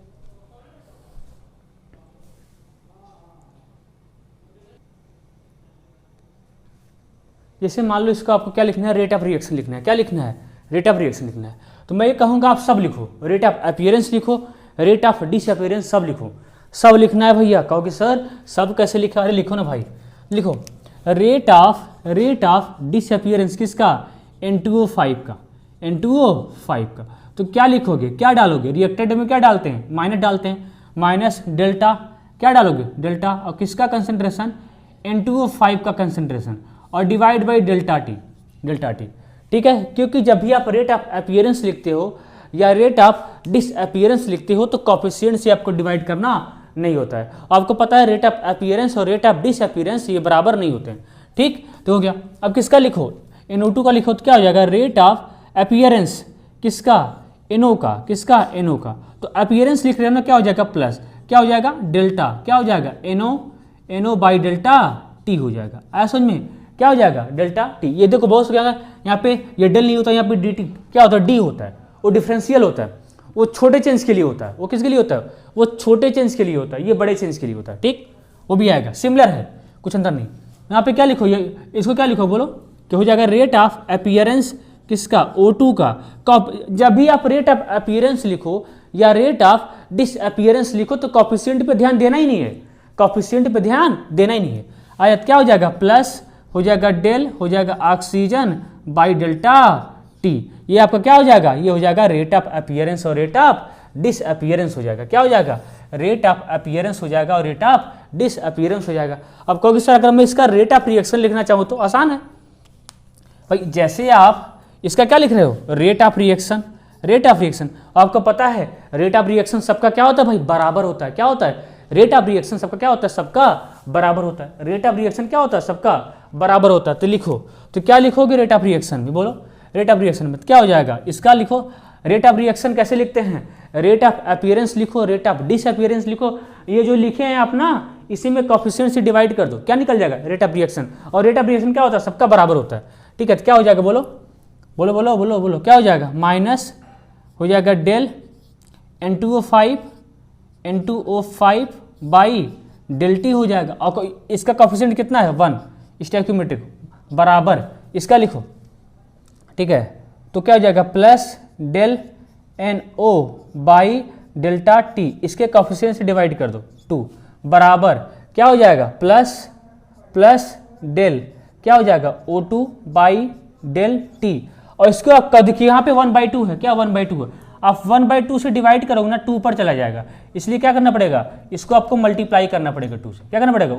[SPEAKER 1] जैसे मान लो इसको आपको क्या लिखना है, रेट ऑफ रिएक्शन लिखना है, क्या लिखना है, रेट ऑफ रिएक्शन लिखना है। तो मैं ये कहूंगा आप सब लिखो, रेट ऑफ अपीयरेंस लिखो, रेट ऑफ डिसअपीयरेंस सब लिखो, सब लिखना है भैया। कहोगे सर सब कैसे लिखा, अरे लिखो ना भाई, लिखो रेट ऑफ डिसअपीयरेंस किसका, N2O5 का, N2O5 का। तो क्या लिखोगे, क्या डालोगे, रिएक्टेंट में क्या डालते हैं, माइनस डालते हैं, माइनस डेल्टा, क्या डालोगे डेल्टा, और किसका कंसंट्रेशन, N2O5 का कंसंट्रेशन, और डिवाइड बाई डेल्टा टी, ठीक है। क्योंकि जब भी आप रेट ऑफ अपीयरेंस लिखते हो या रेट ऑफ डिसअपीयरेंस लिखते हो तो कोफिशिएंट से आपको डिवाइड करना नहीं होता है। आपको पता है रेट ऑफ अपीयरेंस और रेट ऑफ डिसअपीयरेंस ये बराबर नहीं होते हैं, ठीक। तो हो गया। अब किसका लिखो, NO2 का लिखो, तो क्या हो जाएगा, रेट ऑफ अपीयरेंस किसका, NO का, किसका, NO का। तो अपीयरेंस लिख रहे हैं ना, क्या हो जाएगा प्लस, क्या हो जाएगा डेल्टा, क्या हो जाएगा NO बाई डेल्टा टी हो जाएगा। आया समझ में, क्या हो जाएगा डेल्टा टी। ये देखो बहुत क्या है, यहाँ पे ये डेल नहीं होता, यहाँ पे dt क्या होता है, डी होता है, वो डिफरेंशियल होता है, वो छोटे चेंज के लिए होता है। वो किसके लिए होता है, वो छोटे चेंज के लिए होता है, ये बड़े चेंज के लिए होता है, ठीक। वो भी आएगा, सिमिलर है, कुछ अंतर नहीं। यहाँ पे क्या लिखो, ये इसको क्या लिखो बोलो, क्या हो जाएगा, रेट ऑफ अपीयरेंस किसका, O2 का। जब भी आप रेट ऑफ अपीयरेंस लिखो या रेट ऑफ डिसअपीयरेंस लिखो तो कोफिशिएंट पे ध्यान देना ही नहीं है, कोफिशिएंट पे ध्यान देना ही नहीं है। आयत क्या हो जाएगा, प्लस हो जाएगा डेल, हो जाएगा ऑक्सीजन बाई डेल्टा टी। ये आपका क्या हो जाएगा, ये हो जाएगा रेट ऑफ अपीयरेंस और रेट ऑफ डिसअपीयरेंस हो जाएगा। क्या हो जाएगा, रेट ऑफ अपीयरेंस हो जाएगा और रेट ऑफ डिसअपीयरेंस हो जाएगा। अब कहोगे सर अगर मैं इसका रेट ऑफ रिएक्शन लिखना चाहूँ तो आसान है भाई, जैसे आप इसका क्या लिख रहे हो, rate of reaction, rate of reaction. आपको पता है रेट ऑफ रिएक्शन सबका क्या होता है भाई, बराबर होता है। क्या होता है, रेट ऑफ रिएक्शन सबका क्या होता है, सबका बराबर होता है। रेट ऑफ रिएक्शन क्या होता है, सबका बराबर होता है। तो लिखो, तो क्या लिखोगे रेट ऑफ रिएक्शन में, बोलो रेट ऑफ रिएक्शन में क्या हो जाएगा, इसका लिखो। रेट ऑफ रिएक्शन कैसे लिखते हैं, रेट ऑफ अपीयरेंस लिखो, रेट ऑफ डिसअपीयरेंस लिखो। ये जो लिखे हैं आप ना, इसी में कोफिशिएंट से डिवाइड कर दो, क्या निकल जाएगा, रेट ऑफ रिएक्शन। और रेट ऑफ रिएक्शन क्या होता है, सबका बराबर होता है, ठीक है। तो क्या हो जाएगा, बोलो बोलो बोलो बोलो बोलो, क्या हो जाएगा, माइनस हो जाएगा del N2O5 by del T हो जाएगा। और इसका कोफिशिएंट कितना है, 1, स्टोइकियोमेट्रिक बराबर, इसका लिखो, ठीक है। तो क्या हो जाएगा, plus del NO by delta t, इसके कोफिशिएंट से डिवाइड कर दो 2 बराबर क्या हो जाएगा, प्लस डेल क्या हो जाएगा, O2 बाई डेल टी। और इसको आप देखिए यहाँ पे 1/2 है, क्या 1/2 है। आप 1/2 से डिवाइड करोगे ना 2 पर चला जाएगा, इसलिए क्या करना पड़ेगा, इसको आपको मल्टीप्लाई करना पड़ेगा 2 से। क्या करना पड़ेगा,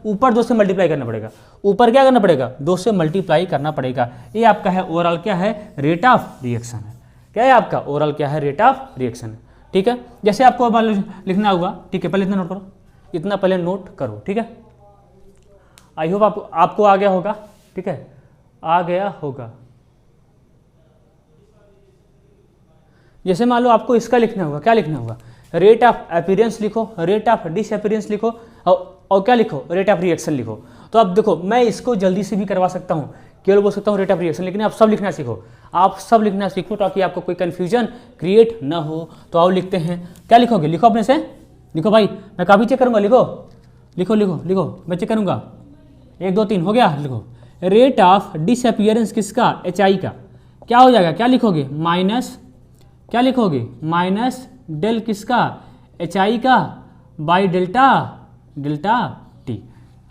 [SPEAKER 1] ऊपर 2 से मल्टीप्लाई करना पड़ेगा, ऊपर क्या करना पड़ेगा, 2 से मल्टीप्लाई करना पड़ेगा। ये आपका है ओवरऑल क्या है, रेट ऑफ रिएक्शन है। क्या है आपका ओवरऑल क्या है, रेट ऑफ रिएक्शन है, ठीक है। जैसे आपको लिखना होगा, ठीक है, पहले इतना नोट करो, इतना पहले नोट करो, ठीक है। आई होप आपको आ गया होगा, ठीक है, आ गया होगा। जैसे मान लो आपको इसका लिखना होगा, क्या लिखना होगा, रेट ऑफ अपीयरेंस लिखो, रेट ऑफ डिसअपीयरेंस लिखो, और क्या लिखो, रेट ऑफ रिएक्शन लिखो। तो अब देखो मैं इसको जल्दी से भी करवा सकता हूँ, केवल बोल सकता हूँ रेट ऑफ रिएक्शन, लेकिन आप सब लिखना सीखो, आप सब लिखना सीखो ताकि आपको कोई कन्फ्यूजन क्रिएट ना हो। तो आओ लिखते हैं, क्या लिखोगे, लिखो अपने से, लिखो भाई, मैं काफी चेक करूँगा, लिखो लिखो लिखो लिखो, मैं चेक करूँगा, 1 2 3 हो गया, लिखो। रेट ऑफ डिसअपीयरेंस किसका, HI का, क्या हो जाएगा, क्या लिखोगे, माइनस, क्या लिखोगे, माइनस डेल किसका, HI का बाई डेल्टा टी।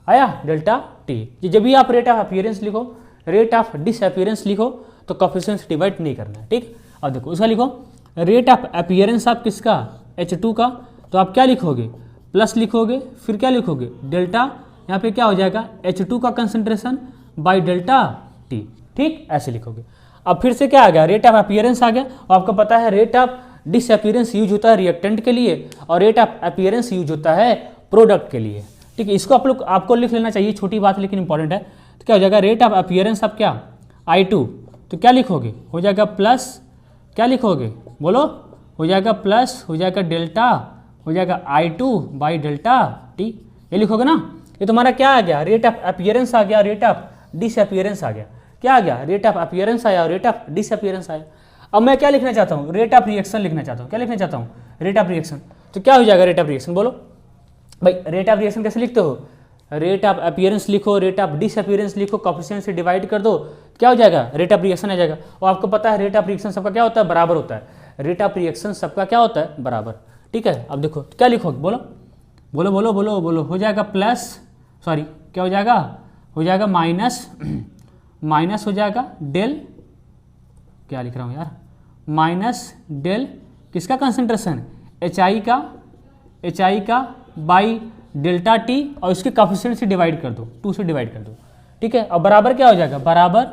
[SPEAKER 1] आया डेल्टा टी। जब भी आप रेट ऑफ अपीयरेंस लिखो, रेट ऑफ डिसअपीयरेंस लिखो तो कोफिशिएंट से डिवाइड नहीं करना है, ठीक। अब देखो उसका लिखो, रेट ऑफ अपीयरेंस आप किसका, H2 का, तो आप क्या लिखोगे, प्लस लिखोगे, फिर क्या लिखोगे, डेल्टा, यहाँ पे क्या हो जाएगा, H2 का कंसंट्रेशन बाई डेल्टा टी, ठीक, ऐसे लिखोगे। अब फिर से क्या आ गया, रेट ऑफ अपीयरेंस आ गया। और आपको पता है रेट ऑफ डिसअपीयरेंस यूज होता है रिएक्टेंट के लिए और रेट ऑफ अपीयरेंस यूज होता है प्रोडक्ट के लिए, ठीक है, इसको आप लोग आपको लिख लेना चाहिए, छोटी बात लेकिन इंपॉर्टेंट है। तो क्या हो जाएगा, रेट ऑफ अपीयरेंस ऑफ क्या I2, तो क्या लिखोगे, हो जाएगा प्लस, क्या लिखोगे बोलो, हो जाएगा प्लस, हो जाएगा डेल्टा, हो जाएगा I2 बाई डेल्टा टी, ये लिखोगे ना। ये तुम्हारा क्या आ गया, रेट ऑफ अपीयरेंस आ गया, रेट ऑफ डिसअपीयरेंस आ गया, क्या आ गया, रेट ऑफ अपीयरेंस आया और रेट ऑफ डिसअपीयरेंस आया। अब मैं क्या लिखना चाहता हूँ, रेट ऑफ रिएक्शन लिखना चाहता हूँ, क्या लिखना चाहता हूँ, रेट ऑफ रिएक्शन। तो क्या हो जाएगा रेट ऑफ रिएक्शन, बोलो भाई, रेट ऑफ रिएक्शन कैसे लिखते हो, रेट ऑफ अपीयरेंस लिखो, रेट ऑफ डिसअपीयरेंस लिखो, कोएफिशिएंट से डिवाइड कर दो, क्या हो जाएगा, रेट ऑफ रिएक्शन आ जाएगा। और आपको पता है रेट ऑफ रिएक्शन सबका क्या होता है, बराबर होता है, रेट ऑफ रिएक्शन सबका क्या होता है, बराबर। ठीक है, अब देखो क्या लिखोगे, बोलो बोलो बोलो बोलो बोलो, हो जाएगा प्लस, सॉरी क्या हो जाएगा, हो जाएगा माइनस, माइनस हो जाएगा डेल, क्या लिख रहा हूँ यार, माइनस डेल किसका कंसंट्रेशन, HI का बाई डेल्टा टी, और इसके कोएफिशिएंट से डिवाइड कर दो, 2 से डिवाइड कर दो। ठीक है, और बराबर क्या हो जाएगा, बराबर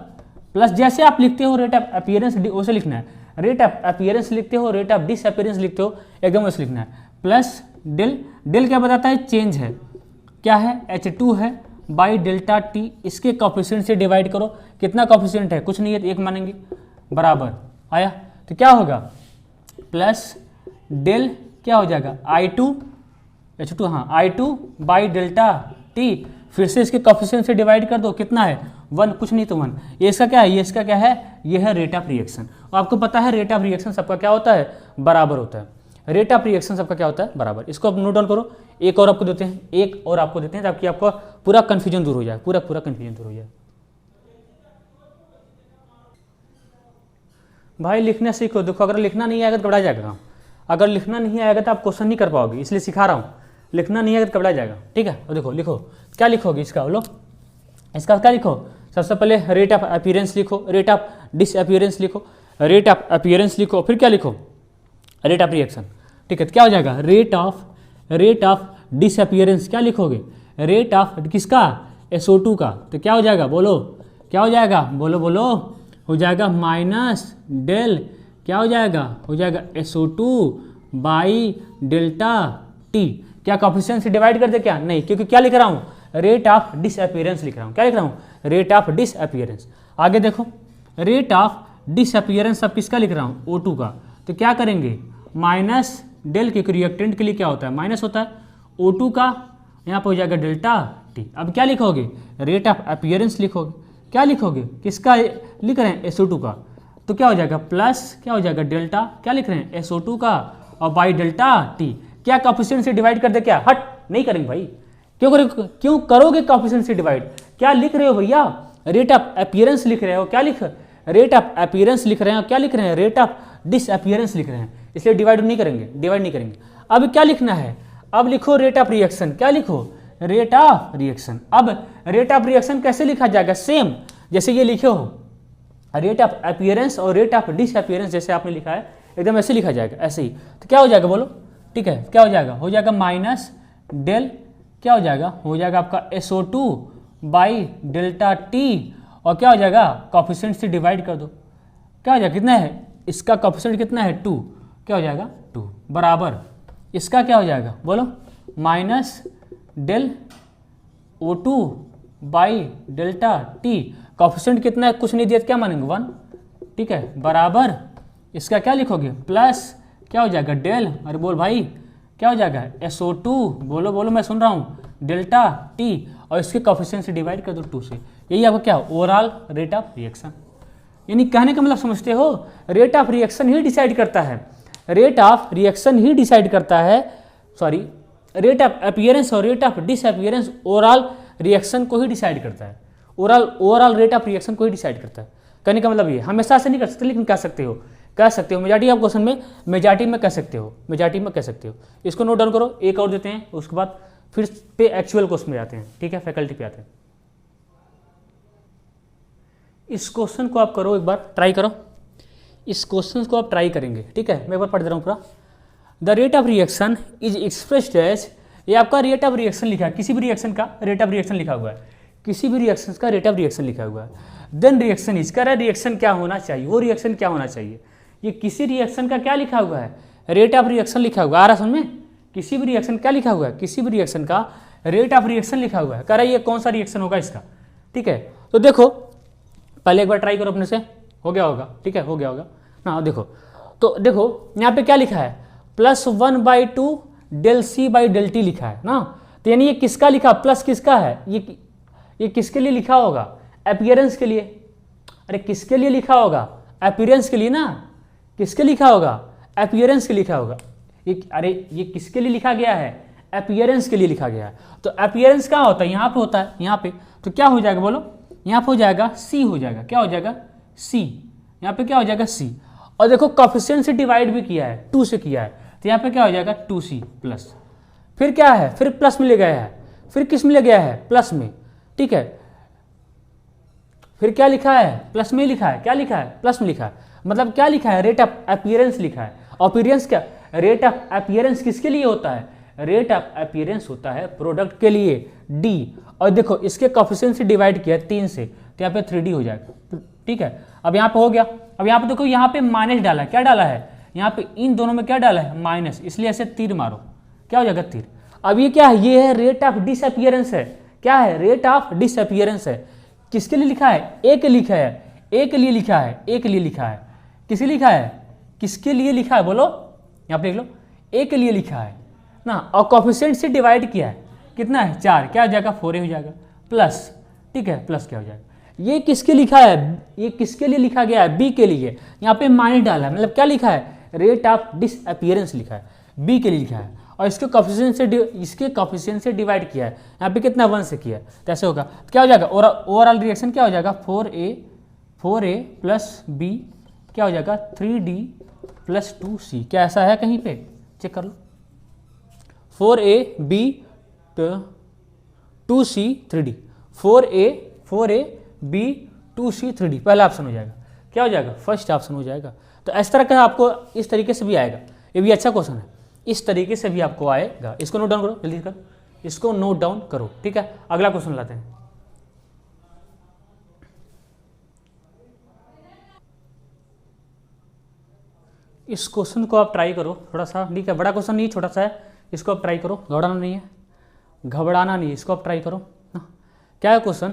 [SPEAKER 1] प्लस, जैसे आप लिखते हो रेट ऑफ अपीयरेंस वैसे लिखना है, रेट ऑफ अपीयरेंस लिखते हो, रेट ऑफ डिसअपीयरेंस लिखते हो, एकदम वैसे लिखना है, प्लस डेल, डेल क्या बताता है, चेंज है, क्या है, H2 है बाई डेल्टा टी, इसके कोएफिशिएंट से डिवाइड करो, कितना कोएफिशिएंट है, कुछ नहीं है तो 1 मानेंगे, बराबर आया। तो क्या होगा, प्लस डेल क्या हो जाएगा, H2 हाँ, I2 बाई डेल्टा टी, फिर से इसके कोएफिशिएंट से डिवाइड कर दो, कितना है 1, कुछ नहीं तो 1। ये इसका क्या है, ये इसका क्या है, ये है रेट ऑफ रिएक्शन। और आपको पता है रेट ऑफ रिएक्शन सबका क्या होता है, बराबर होता है, रेट ऑफ रिएक्शन सबका क्या होता है, बराबर। इसको आप नोट डाउन करो, एक और आपको देते हैं, एक और आपको देते हैं ताकि आपको पूरा कन्फ्यूजन दूर हो जाए, पूरा कन्फ्यूजन दूर हो जाए। भाई लिखना सीखो, देखो अगर लिखना नहीं आएगा तो घबरा जाएगा काम, अगर लिखना नहीं आएगा तो आप क्वेश्चन नहीं कर पाओगे, इसलिए सिखा रहा हूँ, लिखना नहीं आएगा तो घबरा जाएगा। ठीक है, और देखो लिखो, क्या लिखोगे इसका, बोलो इसका क्या लिखो, सबसे पहले रेट ऑफ अपीयरेंस लिखो, रेट ऑफ डिसअपीयरेंस लिखो, रेट ऑफ अपीयरेंस लिखो, फिर क्या लिखो, रेट ऑफ रिएक्शन। ठीक है, तो क्या हो जाएगा, रेट ऑफ डिसअपीयरेंस, क्या लिखोगे, रेट ऑफ किसका, SO2 का, तो क्या हो जाएगा, बोलो क्या हो जाएगा, बोलो बोलो, हो जाएगा माइनस डेल, क्या हो जाएगा SO2 बाई डेल्टा टी, क्या कोएफिशिएंट से डिवाइड कर दे, क्या नहीं, क्योंकि क्या लिख रहा हूँ, रेट ऑफ डिसअपीयरेंस लिख रहा हूँ, क्या लिख रहा हूँ, रेट ऑफ डिसअपीयरेंस। आगे देखो, रेट ऑफ डिसअपीयरेंस अब किसका लिख रहा हूँ, O2 का, तो क्या करेंगे, माइनस डेल, क्योंकि रिएक्टेंट के लिए क्या होता है, माइनस होता है, O2 का यहाँ पर हो जाएगा डेल्टा टी। अब क्या लिखोगे, रेट ऑफ अपीयरेंस लिखोगे, क्या लिखोगे, किसका लिख रहे हैं, SO2 का, तो क्या हो जाएगा प्लस, क्या हो जाएगा डेल्टा, क्या लिख रहे हैं, SO2 का और बाई डेल्टा टी, क्या कोएफिशिएंट से डिवाइड कर दे, क्या हट नहीं करेंगे भाई, क्यों करोगे कोएफिशिएंट से डिवाइड, क्या लिख रहे हो भैया, रेट ऑफ अपीयरेंस लिख रहे हो, क्या लिख, रेट ऑफ अपीयरेंस लिख रहे हैं, क्या लिख रहे हैं, रेट ऑफ डिसअपीयरेंस लिख रहे हैं, इसलिए डिवाइड नहीं करेंगे। अब क्या लिखना है, अब लिखो रेट ऑफ रिएक्शन, क्या लिखो, रेट ऑफ रिएक्शन। अब रेट ऑफ रिएक्शन कैसे लिखा जाएगा, सेम जैसे ये लिखे हो, रेट ऑफ अपीयरेंस और रेट ऑफ डिसअपीयरेंस जैसे आपने लिखा है, एकदम ऐसे लिखा जाएगा, ऐसे ही। तो क्या हो जाएगा बोलो, ठीक है, क्या हो जाएगा माइनस डेल, क्या हो जाएगा आपका SO2 बाई डेल्टा टी, और क्या हो जाएगा, कोएफिशिएंट से डिवाइड कर दो, क्या हो जाएगा, कितना है इसका कोएफिशिएंट, कितना है 2, क्या हो जाएगा 2, बराबर इसका क्या हो जाएगा बोलो, minus del O2 by delta t, coefficient कितना है, कुछ नहीं दिया, क्या मानेंगे 1, ठीक है, बराबर इसका क्या लिखोगे, प्लस क्या हो जाएगा डेल, अरे बोल भाई क्या हो जाएगा, SO2, बोलो बोलो मैं सुन रहा हूँ, डेल्टा टी, और इसके कोएफिशिएंट से डिवाइड कर दो 2 से, यही आपको क्या, ओवरऑल रेट ऑफ रिएक्शन। यानी कहने का मतलब समझते हो, rate of reaction he decide करता है, rate of reaction he decide करता है, सॉरी रेट ऑफ अपीयरेंस और rate of disappearance overall reaction को ही डिसाइड करता है, ओवरऑल रेट ऑफ रिएक्शन को ही डिसाइड करता है। कहने का मतलब ये, हमेशा से नहीं कर सकते लेकिन कह सकते हो मेजॉरिटी ऑफ क्वेश्चन में, मेजॉरिटी में कह सकते हो। इसको नोट डाउन करो, एक और देते हैं, उसके बाद फिर पे एक्चुअल क्वेश्चन में जाते हैं, ठीक है, फैकल्टी पे आते हैं। इस क्वेश्चन को आप करो, एक बार ट्राई करो, इस क्वेश्चन को आप ट्राई करेंगे, ठीक है, मैं एक बार पढ़ दे रहा हूँ पूरा। The rate of reaction is expressed as, ये आपका रेट ऑफ रिएक्शन लिखा है, किसी भी रिएक्शन का रेट ऑफ रिएक्शन लिखा हुआ है, किसी भी रिएक्शन का रेट ऑफ रिएक्शन लिखा हुआ है। देन रिएक्शन इज, कह रहा है रिएक्शन क्या होना चाहिए, वो रिएक्शन क्या होना चाहिए, ये किसी रिएक्शन का क्या लिखा हुआ है, रेट ऑफ रिएक्शन लिखा हुआ है, आ रहा समझ में, किसी भी रिएक्शन क्या लिखा हुआ है, किसी भी रिएक्शन का रेट ऑफ रिएक्शन लिखा हुआ है, कह रहा है ये कौन सा रिएक्शन होगा इसका। ठीक है, तो देखो पहले एक बार ट्राई करो अपने से, हो गया होगा। ठीक है, हो गया होगा ना। देखो तो देखो यहाँ पे क्या लिखा है, +1/2 del C by del T लिखा है ना। तो यानी ये किसका लिखा, प्लस किसका है, ये किसके लिए लिखा होगा, अपीयरेंस के लिए। अरे किसके लिए लिखा होगा, अपीयरेंस के लिए ना। किसके लिखा होगा, अपीयरेंस के लिखा होगा। अरे ये किसके लिए लिखा गया है, अपीयरेंस के लिए लिखा गया है। तो अपीयरेंस कहाँ होता है, यहाँ पे होता है, यहाँ पे। तो क्या हो जाएगा बोलो, यहाँ पे हो जाएगा C हो जाएगा, क्या हो जाएगा C, यहाँ पे क्या हो जाएगा C। और देखो कोफिशिएंट से डिवाइड भी किया है, 2 से किया है, तो यहाँ पे क्या हो जाएगा 2C प्लस। फिर क्या है, फिर प्लस में ले गया है, फिर किस में ले गया है, प्लस में। ठीक है, फिर क्या लिखा है, प्लस में लिखा है, क्या लिखा है, प्लस में लिखा है। मतलब क्या लिखा है, रेट ऑफ अपीयरेंस लिखा है। अपीयरेंस क्या, रेट ऑफ अपीयरेंस किसके लिए होता है, रेट ऑफ अपीयरेंस होता है प्रोडक्ट के लिए D। और देखो इसके कोफिशिएंट से डिवाइड किया 3 से, तो यहाँ पे 3D हो जाएगा। ठीक है, अब यहाँ पे हो गया। अब यहाँ पे देखो, यहाँ पे माइनस डाला है, क्या डाला है, यहाँ पे इन दोनों में क्या डाला है, माइनस, इसलिए ऐसे तीर मारो, क्या हो जाएगा तीर। अब ये क्या है, ये है रेट ऑफ डिसअपीयरेंस है। क्या है, रेट ऑफ डिसअपीयरेंस है। किसके लिए लिखा है, ए के लिखा है, ए के लिए लिखा है, ए के लिए लिखा है। किसके लिखा है, किसके लिए लिखा है बोलो, यहाँ पे देख लो, ए के लिए लिखा है ना। और कोफिशिएंट से डिवाइड किया है, कितना है 4, क्या हो जाएगा 4A हो जाएगा प्लस। ठीक है, प्लस क्या हो जाएगा, ये किसके लिखा है, ये किसके लिए लिखा गया है, बी के लिए। यहाँ पे माइनस डाला है, मतलब क्या लिखा है, रेट ऑफ डिसअपीयरेंस लिखा है, बी के लिए लिखा है। और इसके कोफिशिएंट से डिवाइड किया है, यहाँ पे कितना 1 से किया है, तो ऐसे होगा। तो क्या हो जाएगा, ओवरऑल रिएक्शन क्या हो जाएगा, 4A प्लस बी क्या हो जाएगा 3D प्लस 2C। क्या ऐसा है कहीं पे, चेक कर लो। 4AB 2C 3D, 4AB 2C 3D पहला ऑप्शन हो जाएगा। क्या हो जाएगा, फर्स्ट ऑप्शन हो जाएगा। तो इस तरह का आपको इस तरीके से भी आएगा, ये भी अच्छा क्वेश्चन है, इस तरीके से भी आपको आएगा। इसको नोट डाउन करो, जल्दी करो, इसको नोट डाउन करो। ठीक है, अगला क्वेश्चन लाते हैं। इस क्वेश्चन को आप ट्राई करो थोड़ा सा, ठीक है, बड़ा क्वेश्चन नहीं, छोटा सा है, इसको आप ट्राई करो, घबराना नहीं है, घबराना नहीं है, इसको आप ट्राई करो ना। क्या है question,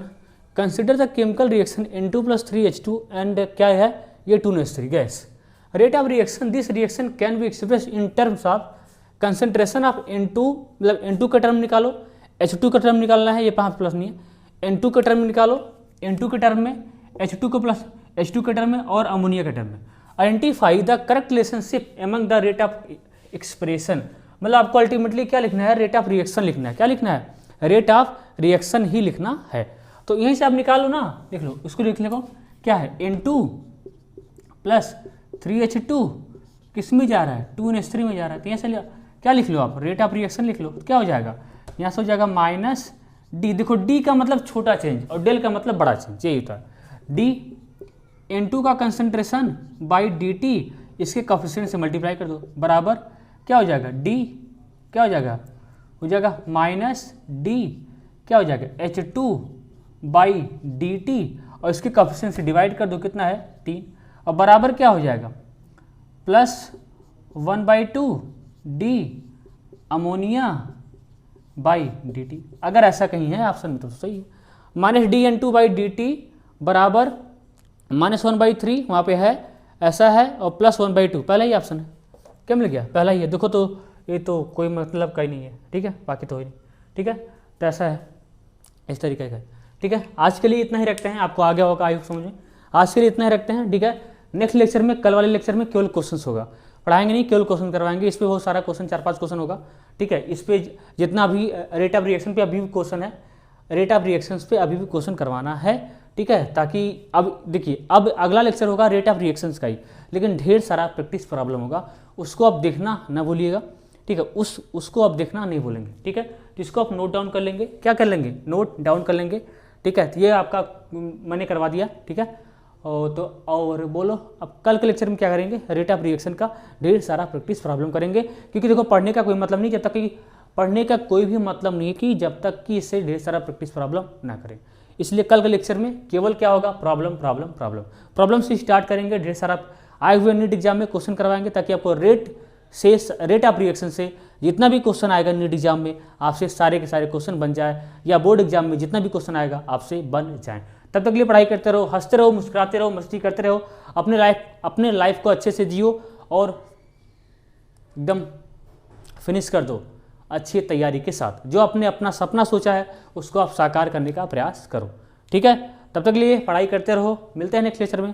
[SPEAKER 1] consider the chemical reaction N2 + 3H2 and क्या है ये 2NH3 gas. Rate of reaction, this reaction can be express in terms of concentration of N2, मतलब N2 का टर्म निकालो, H2 का टर्म निकालना है, ये 5 प्लस नहीं है, N2 का टर्म निकालो, N2 के टर्म में, H2 को प्लस H2 के टर्म में और अमोनिया के टर्म में। Identify the correct relationship among the rate of expression, मतलब आपको अल्टीमेटली क्या लिखना है, रेट ऑफ रिएक्शन लिखना है। क्या लिखना है, रेट ऑफ रिएक्शन ही लिखना है। तो यहीं से आप निकालो ना, देख लो, उसको लिख लो, क्या है N2 + 3H2 किस में जा रहा है, 2NH3 में जा रहा है। तो यहाँ से क्या लिख लो आप, रेट ऑफ रिएक्शन लिख लो, क्या हो जाएगा, यहाँ से हो जाएगा -D। देखो D का मतलब छोटा चेंज और डेल का मतलब बड़ा चेंज, यही होता है। D N2 का कंसंट्रेशन बाई dt, इसके कोफिशिएंट से मल्टीप्लाई कर दो, बराबर क्या हो जाएगा D, क्या हो जाएगा -D, क्या हो जाएगा H2/dt, और इसके कोफिशिएंट से डिवाइड कर दो, कितना है 3, और बराबर क्या हो जाएगा +1/2 D अमोनिया/dt। अगर ऐसा कहीं है ऑप्शन में तो सही है। -dN2/dt बराबर -1/3 वहाँ पे है, ऐसा है, और +1/2 पहला ही ऑप्शन है, क्या मिल गया, पहला ही है। देखो तो ये तो कोई मतलब का ही नहीं है, ठीक है, बाकी तो ही नहीं, ठीक है, तो ऐसा है, इस तरीके का। ठीक है, आज के लिए इतना ही रखते हैं, आपको आ गया होगा आई होप समझ में, आज के लिए इतना ही रखते हैं। ठीक है, नेक्स्ट लेक्चर में, कल वाले लेक्चर में केवल क्वेश्चंस होगा, पढ़ाएंगे नहीं, केवल क्वेश्चन करवाएंगे। इस पर बहुत सारा क्वेश्चन, 4-5 क्वेश्चन होगा। ठीक है, इस पे जितना भी रेट ऑफ रिएक्शन पे अभी भी क्वेश्चन है, रेट ऑफ रिएक्शंस पे अभी भी क्वेश्चन करवाना है। ठीक है, ताकि अब देखिए, अब अगला लेक्चर होगा रेट ऑफ रिएक्शंस का ही, लेकिन ढेर सारा प्रैक्टिस प्रॉब्लम होगा, उसको आप देखना ना भूलिएगा। ठीक है, उसको आप देखना नहीं भूलेंगे। ठीक है, तो इसको आप नोट डाउन कर लेंगे, क्या कर लेंगे, नोट डाउन कर लेंगे। ठीक है, तो ये आपका मैंने करवा दिया। ठीक है, और बोलो अब कल के लेक्चर में क्या करेंगे, रेट ऑफ रिएक्शन का ढेर सारा प्रैक्टिस प्रॉब्लम करेंगे, क्योंकि देखो पढ़ने का कोई मतलब नहीं, जब तक कि पढ़ने का कोई भी मतलब नहीं है कि जब तक कि इससे ढेर सारा प्रैक्टिस प्रॉब्लम ना करें। इसलिए कल के लेक्चर में केवल क्या होगा, प्रॉब्लम से स्टार्ट करेंगे, ढेर सारा आए हुए नीट एग्जाम में क्वेश्चन करवाएंगे, ताकि आपको रेट शेष रेट ऑफ रिएक्शन से जितना भी क्वेश्चन आएगा नीट एग्जाम में आपसे सारे के सारे क्वेश्चन बन जाए, या बोर्ड एग्जाम में जितना भी क्वेश्चन आएगा आपसे बन जाए। तब तक के लिए पढ़ाई करते रहो, हंसते रहो, मुस्कुराते रहो, मस्ती करते रहो, अपने लाइफ को अच्छे से जियो और एकदम फिनिश कर दो अच्छी तैयारी के साथ। जो आपने अपना सपना सोचा है उसको आप साकार करने का प्रयास करो। ठीक है, तब तक के लिए पढ़ाई करते रहो। मिलते हैं नेक्स्ट लेक्चर में।